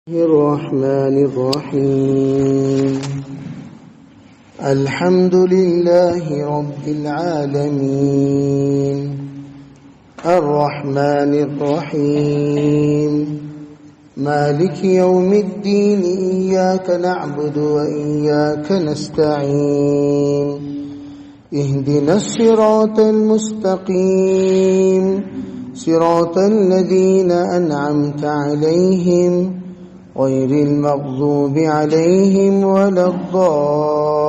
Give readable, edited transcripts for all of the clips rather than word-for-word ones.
الرحمن الرحيم الحمد لله رب العالمين الرحمن الرحيم مالك يوم الدين إياك نعبد وإياك نستعين اهدنا الصراط المستقيم صراط الذين أنعمت عليهم غير المغضوب عليهم ولا الضالين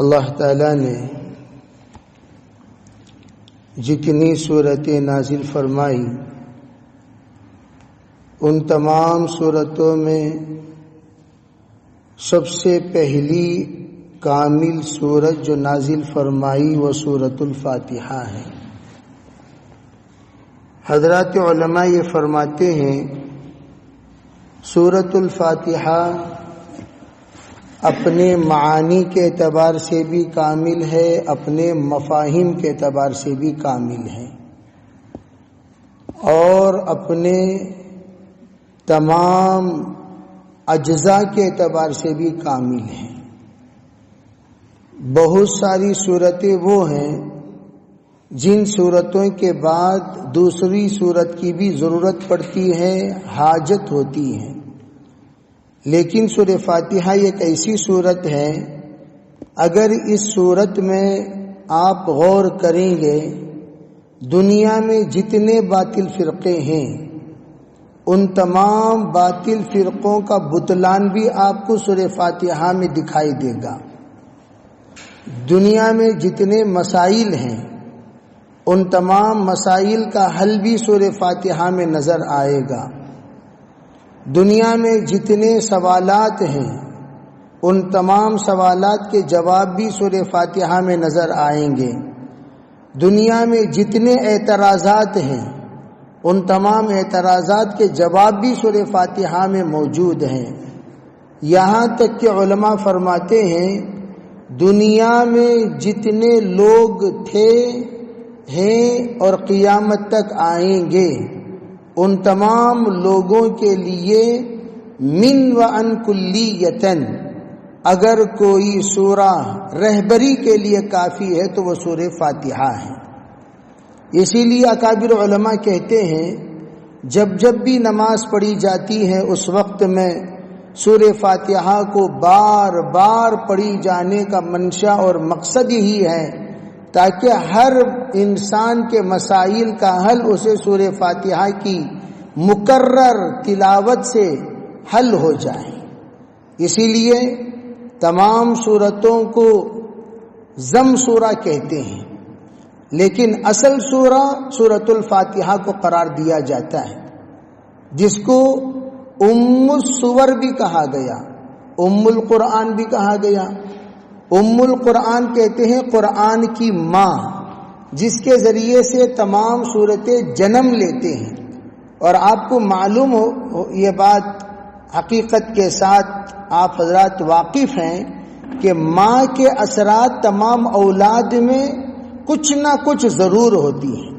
اللہ تعالیٰ نے جتنی صورتیں نازل فرمائی ان تمام صورتوں میں سب سے پہلی کامل سورت جو نازل فرمائی وہ سورۃ الفاتحہ ہے۔ حضرات علماء یہ فرماتے ہیں سورۃ الفاتحہ اپنے معانی کے اعتبار سے بھی کامل ہے، اپنے مفاہیم کے اعتبار سے بھی کامل ہے، اور اپنے تمام اجزاء کے اعتبار سے بھی کامل ہے۔ بہت ساری صورتیں وہ ہیں جن صورتوں کے بعد دوسری صورت کی بھی ضرورت پڑتی ہے، حاجت ہوتی ہے، لیکن سورہ فاتحہ ایک ایسی صورت ہے اگر اس صورت میں آپ غور کریں گے دنیا میں جتنے باطل فرقے ہیں ان تمام باطل فرقوں کا بطلان بھی آپ کو سورہ فاتحہ میں دکھائی دے گا۔ دنیا میں جتنے مسائل ہیں ان تمام مسائل کا حل بھی سورہ فاتحہ میں نظر آئے گا۔ دنیا میں جتنے سوالات ہیں ان تمام سوالات کے جواب بھی سورہ فاتحہ میں نظر آئیں گے۔ دنیا میں جتنے اعتراضات ہیں ان تمام اعتراضات کے جواب بھی سورہ فاتحہ میں موجود ہیں۔ یہاں تک کہ علماء فرماتے ہیں دنیا میں جتنے لوگ تھے ہیں اور قیامت تک آئیں گے ان تمام لوگوں کے لیے من و ان کلیتن اگر کوئی سورہ رہبری کے لیے کافی ہے تو وہ سورہ فاتحہ ہے۔ اسی لیے اکابر علماء کہتے ہیں جب بھی نماز پڑھی جاتی ہے اس وقت میں سورہ فاتحہ کو بار بار پڑھی جانے کا منشا اور مقصد یہی ہے تاکہ ہر انسان کے مسائل کا حل اسے سورہ فاتحہ کی مکرر تلاوت سے حل ہو جائے۔ اسی لیے تمام سورتوں کو ضم سورہ کہتے ہیں، لیکن اصل سورہ سورۃ الفاتحہ کو قرار دیا جاتا ہے، جس کو ام السور بھی کہا گیا، ام القرآن بھی کہا گیا۔ ام القرآن کہتے ہیں قرآن کی ماں، جس کے ذریعے سے تمام صورتیں جنم لیتے ہیں۔ اور آپ کو معلوم ہو یہ بات حقیقت کے ساتھ آپ حضرات واقف ہیں کہ ماں کے اثرات تمام اولاد میں کچھ نہ کچھ ضرور ہوتی ہیں،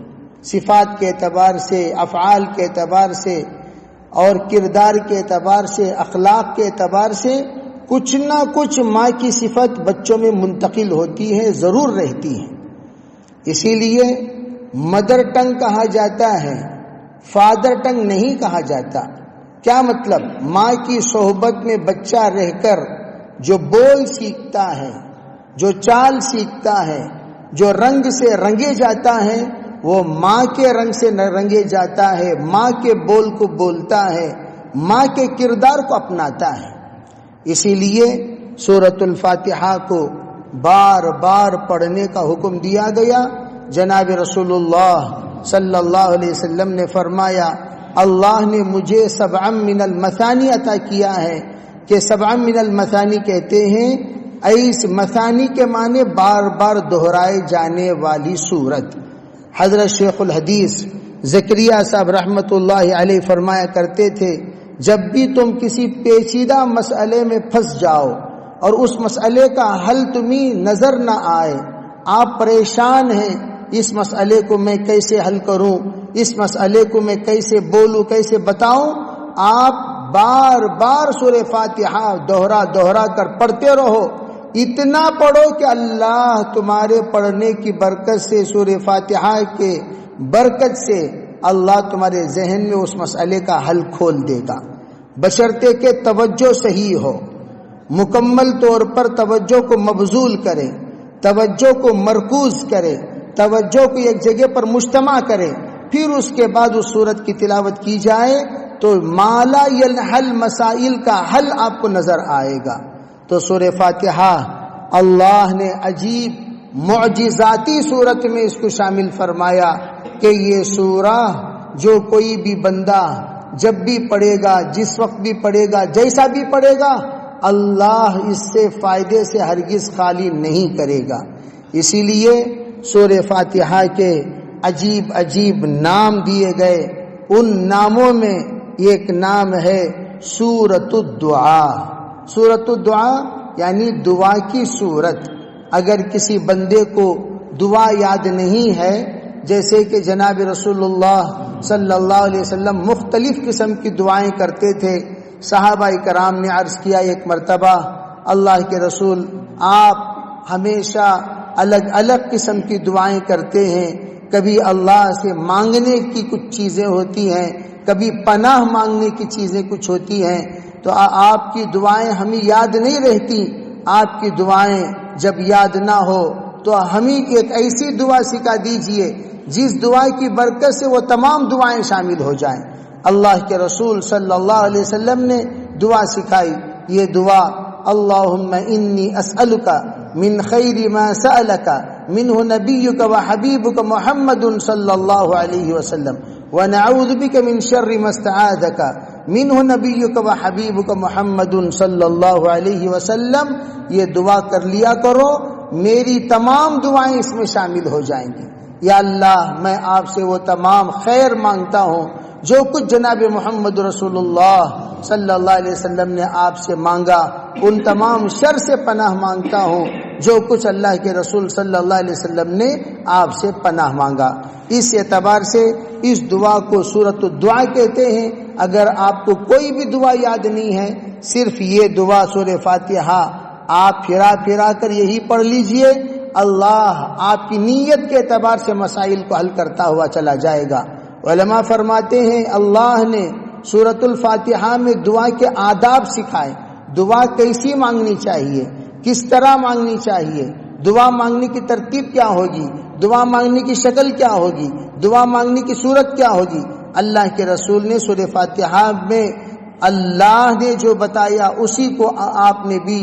صفات کے اعتبار سے، افعال کے اعتبار سے اور کردار کے اعتبار سے، اخلاق کے اعتبار سے کچھ نہ کچھ ماں کی صفت بچوں میں منتقل ہوتی ہے، ضرور رہتی ہے۔ اسی لیے مدر ٹنگ کہا جاتا ہے، فادر ٹنگ نہیں کہا جاتا۔ کیا مطلب؟ ماں کی صحبت میں بچہ رہ کر جو بول سیکھتا ہے، جو چال سیکھتا ہے، جو رنگ سے رنگے جاتا ہے وہ ماں کے رنگ سے رنگے جاتا ہے، ماں کے بول کو بولتا ہے، ماں کے کردار کو اپناتا ہے۔ اسی لیے سورۃ الفاتحہ کو بار بار پڑھنے کا حکم دیا گیا۔ جناب رسول اللہ صلی اللہ علیہ وسلم نے فرمایا اللہ نے مجھے سبعا من المثانی عطا کیا ہے، کہ سبعا من المثانی کہتے ہیں ایس مثانی کے معنی بار بار دہرائے جانے والی صورت۔ حضرت شیخ الحدیث زکریا صاحب رحمۃ اللہ علیہ فرمایا کرتے تھے جب بھی تم کسی پیچیدہ مسئلے میں پھنس جاؤ اور اس مسئلے کا حل تمہیں نظر نہ آئے آپ پریشان ہیں اس مسئلے کو میں کیسے حل کروں، اس مسئلے کو میں کیسے بولوں، کیسے بتاؤں، آپ بار بار سورہ فاتحہ دوہرا کر پڑھتے رہو، اتنا پڑھو کہ اللہ تمہارے پڑھنے کی برکت سے، سورہ فاتحہ کے برکت سے اللہ تمہارے ذہن میں اس مسئلے کا حل کھول دے گا، بشرطے کہ توجہ صحیح ہو، مکمل طور پر توجہ کو مبذول کرے، توجہ کو مرکوز کرے، توجہ کو ایک جگہ پر مجتمع کرے، پھر اس کے بعد اس سورت کی تلاوت کی جائے تو مالا ینحل مسائل کا حل آپ کو نظر آئے گا۔ تو سورہ فاتحہ اللہ نے عجیب معجزاتی صورت میں اس کو شامل فرمایا کہ یہ سورہ جو کوئی بھی بندہ جب بھی پڑھے گا، جس وقت بھی پڑھے گا، جیسا بھی پڑھے گا، اللہ اس سے فائدے سے ہرگز خالی نہیں کرے گا۔ اسی لیے سورہ فاتحہ کے عجیب عجیب نام دیے گئے، ان ناموں میں ایک نام ہے سورۃ الدعا۔ سورۃ الدعا یعنی دعا کی سورت۔ اگر کسی بندے کو دعا یاد نہیں ہے، جیسے کہ جناب رسول اللہ صلی اللہ علیہ وسلم مختلف قسم کی دعائیں کرتے تھے، صحابہ کرام نے عرض کیا ایک مرتبہ اللہ کے رسول آپ ہمیشہ الگ الگ قسم کی دعائیں کرتے ہیں، کبھی اللہ سے مانگنے کی کچھ چیزیں ہوتی ہیں، کبھی پناہ مانگنے کی چیزیں کچھ ہوتی ہیں، تو آپ کی دعائیں ہمیں یاد نہیں رہتی، آپ کی دعائیں جب یاد نہ ہو تو ہمیں ایک ایسی دعا سکھا دیجئے جس دعا کی برکت سے وہ تمام دعائیں شامل ہو جائیں۔ اللہ کے رسول صلی اللہ علیہ وسلم نے دعا سکھائی، یہ دعا اللہم انی اسألک من خیر ما سألک منہ نبیک و حبیبک محمد صلی اللہ علیہ وسلم ونعوذ بک من شر ما استعاذک منہ نبیک و حبیبک محمد صلی اللہ علیہ وسلم۔ یہ دعا کر لیا کرو، میری تمام دعائیں اس میں شامل ہو جائیں گی۔ یا اللہ میں آپ سے وہ تمام خیر مانگتا ہوں جو کچھ جناب محمد رسول اللہ صلی اللہ علیہ وسلم نے آپ سے مانگا، ان تمام شر سے پناہ مانگتا ہوں جو کچھ اللہ کے رسول صلی اللہ علیہ وسلم نے آپ سے پناہ مانگا۔ اس اعتبار سے اس دعا کو سورۃ الدعا کہتے ہیں۔ اگر آپ کو کوئی بھی دعا یاد نہیں ہے، صرف یہ دعا سورہ فاتحہ آپ پھرا کر یہی پڑھ لیجئے، اللہ آپ کی نیت کے اعتبار سے مسائل کو حل کرتا ہوا چلا جائے گا۔ علماء فرماتے ہیں اللہ نے سورۃ الفاتحہ میں دعا کے آداب سکھائے، دعا کیسی مانگنی چاہیے، کس طرح مانگنی چاہیے، دعا مانگنے کی ترتیب کیا ہوگی، دعا مانگنے کی شکل کیا ہوگی، دعا مانگنے کی صورت کیا ہوگی۔ اللہ کے رسول نے سورہ فاتحہ میں اللہ نے جو بتایا اسی کو آپ نے بھی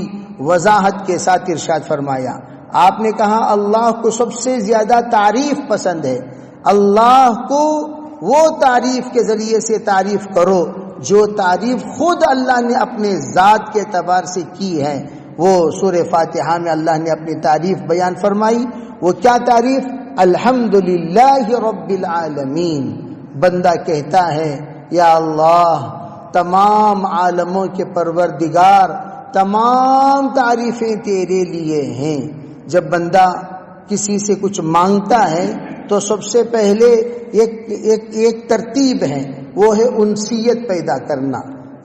وضاحت کے ساتھ ارشاد فرمایا۔ آپ نے کہا اللہ کو سب سے زیادہ تعریف پسند ہے، اللہ کو وہ تعریف کے ذریعے سے تعریف کرو جو تعریف خود اللہ نے اپنے ذات کے اعتبار سے کی ہے۔ وہ سورہ فاتحہ میں اللہ نے اپنی تعریف بیان فرمائی۔ وہ کیا تعریف؟ الحمدللہ رب العالمین۔ بندہ کہتا ہے یا اللہ تمام عالموں کے پروردگار، تمام تعریفیں تیرے لیے ہیں۔ جب بندہ کسی سے کچھ مانگتا ہے تو سب سے پہلے ایک ترتیب ہے، وہ ہے انسیت پیدا کرنا،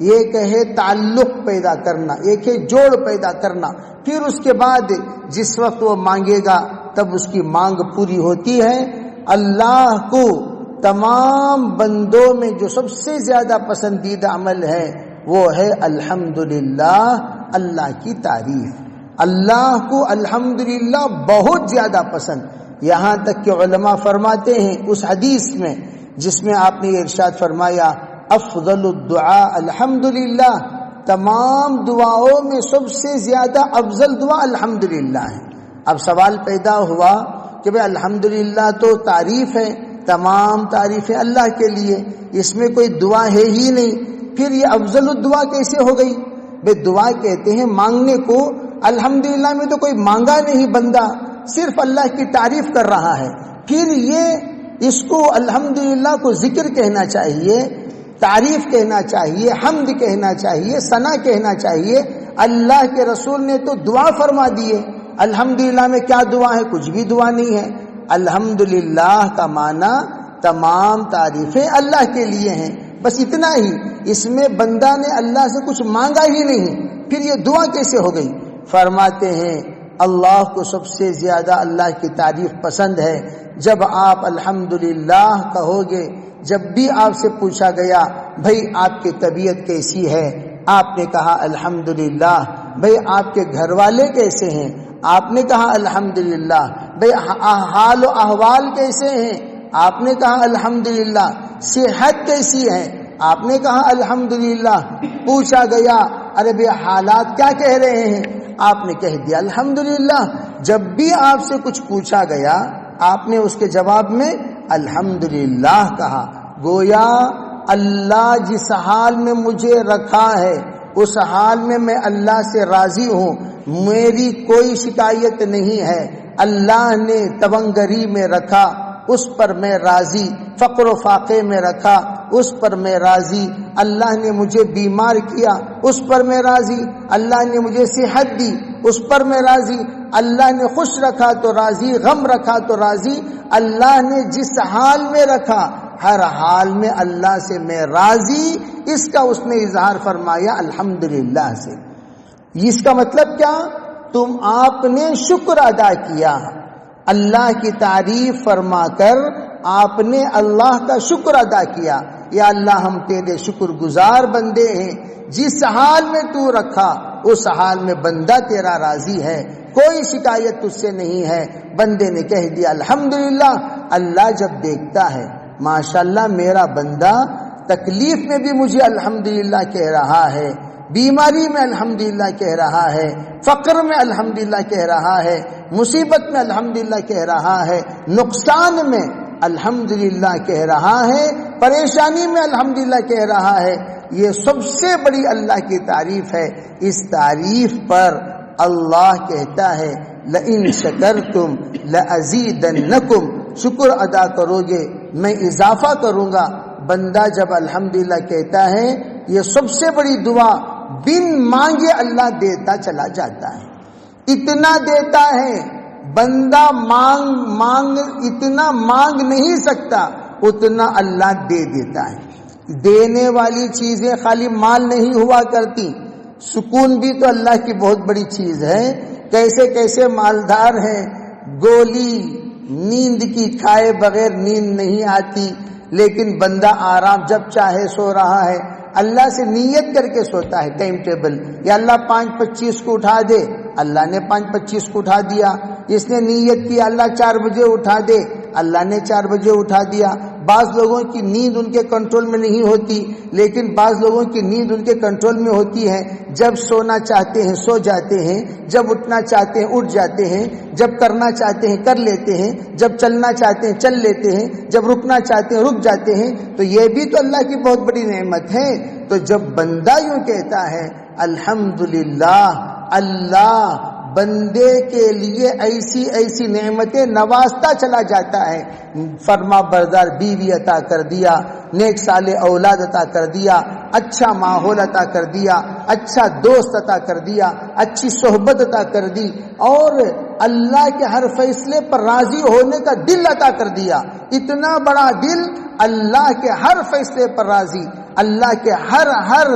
ایک ہے تعلق پیدا کرنا، ایک ہے جوڑ پیدا کرنا۔ پھر اس کے بعد جس وقت وہ مانگے گا تب اس کی مانگ پوری ہوتی ہے۔ اللہ کو تمام بندوں میں جو سب سے زیادہ پسندیدہ عمل ہے وہ ہے الحمدللہ، اللہ کی تعریف۔ اللہ کو الحمدللہ بہت زیادہ پسند، یہاں تک کہ علماء فرماتے ہیں اس حدیث میں جس میں آپ نے ارشاد فرمایا افضل الدعاء الحمدللہ، تمام دعاؤں میں سب سے زیادہ افضل دعا الحمدللہ ہے۔ اب سوال پیدا ہوا کہ بھئی الحمدللہ تو تعریف ہے، تمام تعریفیں اللہ کے لیے، اس میں کوئی دعا ہے ہی نہیں، پھر یہ افضل الدعا کیسے ہو گئی؟ بے دعا کہتے ہیں مانگنے کو، الحمدللہ میں تو کوئی مانگا نہیں، بندہ صرف اللہ کی تعریف کر رہا ہے، پھر یہ اس کو الحمدللہ کو ذکر کہنا چاہیے، تعریف کہنا چاہیے، حمد کہنا چاہیے، ثنا کہنا چاہیے۔ اللہ کے رسول نے تو دعا فرما دیے، الحمدللہ میں کیا دعا ہے؟ کچھ بھی دعا نہیں ہے۔ الحمدللہ کا معنی تمام تعریفیں اللہ کے لیے ہیں، بس اتنا ہی، اس میں بندہ نے اللہ سے کچھ مانگا ہی نہیں، پھر یہ دعا کیسے ہو گئی؟ فرماتے ہیں اللہ کو سب سے زیادہ اللہ کی تعریف پسند ہے جب آپ الحمدللہ کہو گے۔ جب بھی آپ سے پوچھا گیا بھائی آپ کی طبیعت کیسی ہے، آپ نے کہا الحمدللہ۔ بھائی آپ کے گھر والے کیسے ہیں، آپ نے کہا الحمدللہ۔ بھائی حال و احوال کیسے ہیں، آپ نے کہا الحمدللہ۔ صحت کیسی ہے، آپ نے کہا الحمدللہ۔ پوچھا گیا ارے بھئی حالات کیا کہہ رہے ہیں، آپ نے کہہ دیا الحمدللہ۔ جب بھی آپ سے کچھ پوچھا گیا آپ نے اس کے جواب میں الحمدللہ کہا۔ گویا اللہ جس حال میں مجھے رکھا ہے اس حال میں میں اللہ سے راضی ہوں، میری کوئی شکایت نہیں ہے۔ اللہ نے تونگری میں رکھا، اس پر میں راضی، فقر و فاقے میں رکھا، اس پر میں راضی۔ اللہ نے مجھے بیمار کیا، اس پر میں راضی۔ اللہ نے مجھے صحت دی، اس پر میں راضی۔ اللہ نے خوش رکھا تو راضی، غم رکھا تو راضی۔ اللہ نے جس حال میں رکھا ہر حال میں اللہ سے میں راضی، اس کا اس نے اظہار فرمایا الحمدللہ سے۔ اس کا مطلب کیا؟ تم آپ نے شکر ادا کیا، اللہ کی تعریف فرما کر آپ نے اللہ کا شکر ادا کیا۔ یا اللہ ہم تیرے شکر گزار بندے ہیں، جس حال میں تو رکھا اس حال میں بندہ تیرا راضی ہے، کوئی شکایت تجھ سے نہیں ہے۔ بندے نے کہہ دیا الحمدللہ۔ اللہ جب دیکھتا ہے ماشاءاللہ میرا بندہ تکلیف میں بھی مجھے الحمدللہ کہہ رہا ہے، بیماری میں الحمدللہ کہہ رہا ہے، فقر میں الحمدللہ کہہ رہا ہے، مصیبت میں الحمدللہ کہہ رہا ہے، نقصان میں الحمدللہ کہہ رہا ہے، پریشانی میں الحمدللہ کہہ رہا ہے، یہ سب سے بڑی اللہ کی تعریف ہے۔ اس تعریف پر اللہ کہتا ہے لئن شکرتم لازیدنکم، شکر ادا کرو گے میں اضافہ کروں گا۔ بندہ جب الحمدللہ کہتا ہے یہ سب سے بڑی دعا، بن مانگے اللہ دیتا چلا جاتا ہے، اتنا دیتا ہے بندہ اتنا مانگ نہیں سکتا اتنا اللہ دے دیتا ہے۔ دینے والی چیزیں خالی مال نہیں ہوا کرتی، سکون بھی تو اللہ کی بہت بڑی چیز ہے۔ کیسے کیسے مالدار ہیں، گولی نیند کی کھائے بغیر نیند نہیں آتی، لیکن بندہ آرام جب چاہے سو رہا ہے، اللہ سے نیت کر کے سوتا ہے ٹائم ٹیبل، یا اللہ 5:25 کو اٹھا دے، اللہ نے 5:25 کو اٹھا دیا۔ جس نے نیت کی اللہ 4 بجے اٹھا دے، اللہ نے 4 بجے اٹھا دیا۔ بعض لوگوں کی نیند ان کے کنٹرول میں نہیں ہوتی، لیکن بعض لوگوں کی نیند ان کے کنٹرول میں ہوتی ہے۔ جب سونا چاہتے ہیں سو جاتے ہیں، جب اٹھنا چاہتے ہیں اٹھ جاتے ہیں، جب کرنا چاہتے ہیں کر لیتے ہیں، جب چلنا چاہتے ہیں چل لیتے ہیں، جب رکنا چاہتے ہیں رک جاتے ہیں۔ تو یہ بھی تو اللہ کی بہت بڑی نعمت ہے۔ تو جب بندہ یوں کہتا ہے الحمدللہ، اللہ بندے کے لیے ایسی ایسی نعمتیں نوازتا چلا جاتا ہے۔ فرما بردار بیوی عطا کر دیا، نیک صالح اولاد عطا کر دیا، اچھا ماحول عطا کر دیا، اچھا دوست عطا کر دیا، اچھی صحبت عطا کر دی، اور اللہ کے ہر فیصلے پر راضی ہونے کا دل عطا کر دیا۔ اتنا بڑا دل، اللہ کے ہر فیصلے پر راضی، اللہ کے ہر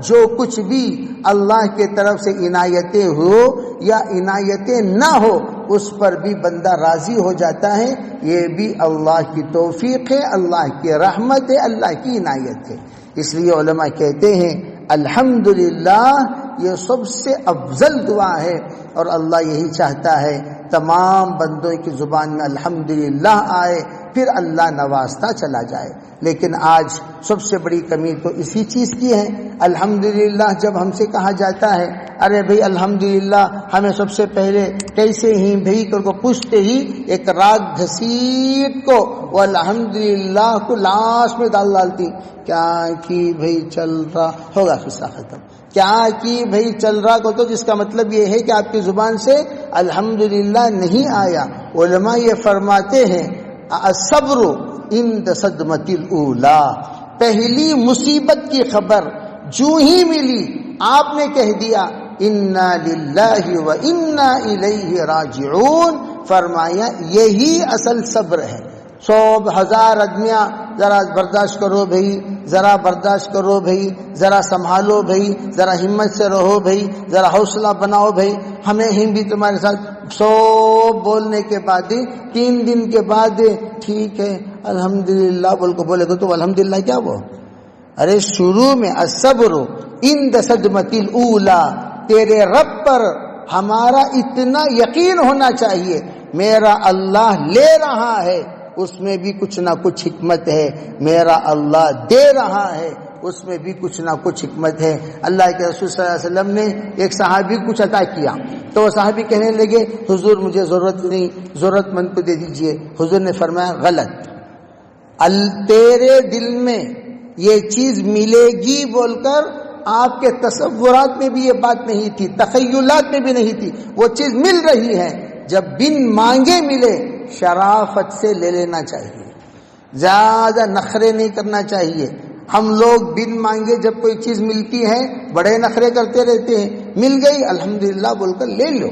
جو کچھ بھی اللہ کے طرف سے عنایتیں ہو یا عنایتیں نہ ہو اس پر بھی بندہ راضی ہو جاتا ہے۔ یہ بھی اللہ کی توفیق ہے، اللہ کی رحمت ہے، اللہ کی عنایت ہے۔ اس لیے علماء کہتے ہیں الحمدللہ یہ سب سے افضل دعا ہے، اور اللہ یہی چاہتا ہے تمام بندوں کی زبان میں الحمدللہ آئے، پھر اللہ نوازتا چلا جائے۔ لیکن آج سب سے بڑی کمی تو اسی چیز کی ہے۔ الحمدللہ جب ہم سے کہا جاتا ہے ارے بھئی الحمدللہ، ہمیں سب سے پہلے کیسے ہی بھئی کو پوچھتے ہی ایک راگ گھسیٹ کو وہ الحمدللہ کو لاش میں ڈالتی، کیا کی بھئی چل رہا ہوگا، قصہ ختم۔ کیا کی بھئی چل رہا کو تو جس کا مطلب یہ ہے کہ آپ کی زبان سے الحمدللہ نہیں آیا۔ علماء یہ فرماتے ہیں الصبر عند صدمۃ الاولی، پہلی مصیبت کی خبر جو ہی ملی آپ نے کہہ دیا انا للہ و انا الیہ راجعون، فرمایا یہی اصل صبر ہے۔ 100,000 آدمیاں ذرا برداشت کرو بھائی، ذرا برداشت کرو بھائی، ذرا سنبھالو بھائی، ذرا ہمت سے رہو بھائی، ذرا حوصلہ بناؤ بھائی، ہمیں ہم بھی تمہارے ساتھ۔ سب بولنے کے بعد 3 دن کے بعد ٹھیک ہے الحمدللہ بول کو بولے گا تو الحمدللہ کیا وہ؟ ارے شروع میں الصبر عند صدمۃ الاولی، تیرے رب پر ہمارا اتنا یقین ہونا چاہیے میرا اللہ لے رہا ہے، اس میں بھی کچھ نہ کچھ حکمت ہے، میرا اللہ دے رہا ہے، اس میں بھی کچھ نہ کچھ حکمت ہے۔ اللہ کے رسول صلی اللہ علیہ وسلم نے ایک صحابی کچھ عطا کیا تو وہ صحابی کہنے لگے حضور مجھے ضرورت نہیں، ضرورت مند کو دے دیجئے۔ حضور نے فرمایا غلط، تیرے دل میں یہ چیز ملے گی بول کر آپ کے تصورات میں بھی یہ بات نہیں تھی، تخیلات میں بھی نہیں تھی، وہ چیز مل رہی ہے۔ جب بن مانگے ملے شرافت سے لے لینا چاہیے، زیادہ نخرے نہیں کرنا چاہیے۔ ہم لوگ بن مانگے جب کوئی چیز ملتی ہے بڑے نخرے کرتے رہتے ہیں، مل گئی الحمدللہ بول کر لے لو،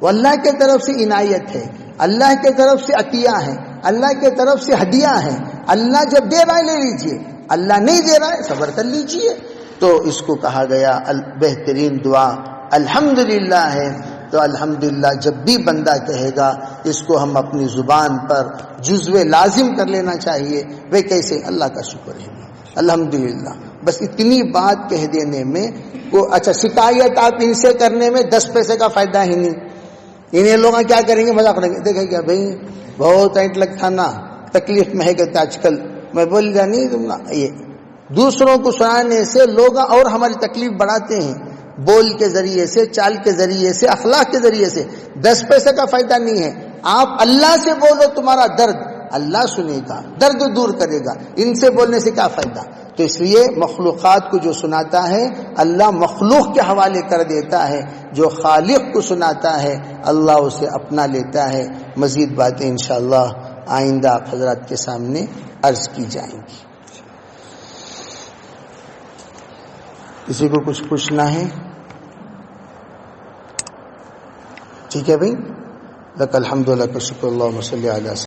وہ اللہ کے طرف سے عنایت ہے، اللہ کے طرف سے عطیہ ہے، اللہ کے طرف سے ہدیہ ہے۔ اللہ جب دے رہا ہے لے لیجئے، اللہ نہیں دے رہا ہے صبر کر لیجئے۔ تو اس کو کہا گیا بہترین دعا الحمدللہ ہے۔ تو الحمدللہ جب بھی بندہ کہے گا اس کو ہم اپنی زبان پر جزو لازم کر لینا چاہیے۔ وہ کیسے؟ اللہ کا شکر ہے الحمدللہ، بس اتنی بات کہہ دینے میں اچھا شکایت آپ ان سے کرنے میں 10 پیسے کا فائدہ ہی نہیں۔ انہیں لوگ کیا کریں گے؟ مذاق کریں گے، دیکھیں کیا بھائی بہت اینٹ لگتا نا، تکلیف میں ہے کہ آج کل میں بول جانی تم نا۔ یہ دوسروں کو سنانے سے لوگ اور ہماری تکلیف بڑھاتے ہیں، بول کے ذریعے سے، چال کے ذریعے سے، اخلاق کے ذریعے سے۔ 10 پیسے کا فائدہ نہیں ہے۔ آپ اللہ سے بولو، تمہارا درد اللہ سنے گا، درد دور کرے گا، ان سے بولنے سے کیا فائدہ؟ تو اس لیے مخلوقات کو جو سناتا ہے اللہ مخلوق کے حوالے کر دیتا ہے، جو خالق کو سناتا ہے اللہ اسے اپنا لیتا ہے۔ مزید باتیں انشاءاللہ آئندہ آپ حضرات کے سامنے عرض کی جائیں گی۔ کسی کو کچھ پوچھنا ہے؟ ٹھیک ہے بھائی، لک الحمد لک شکر، اللہم صلی علی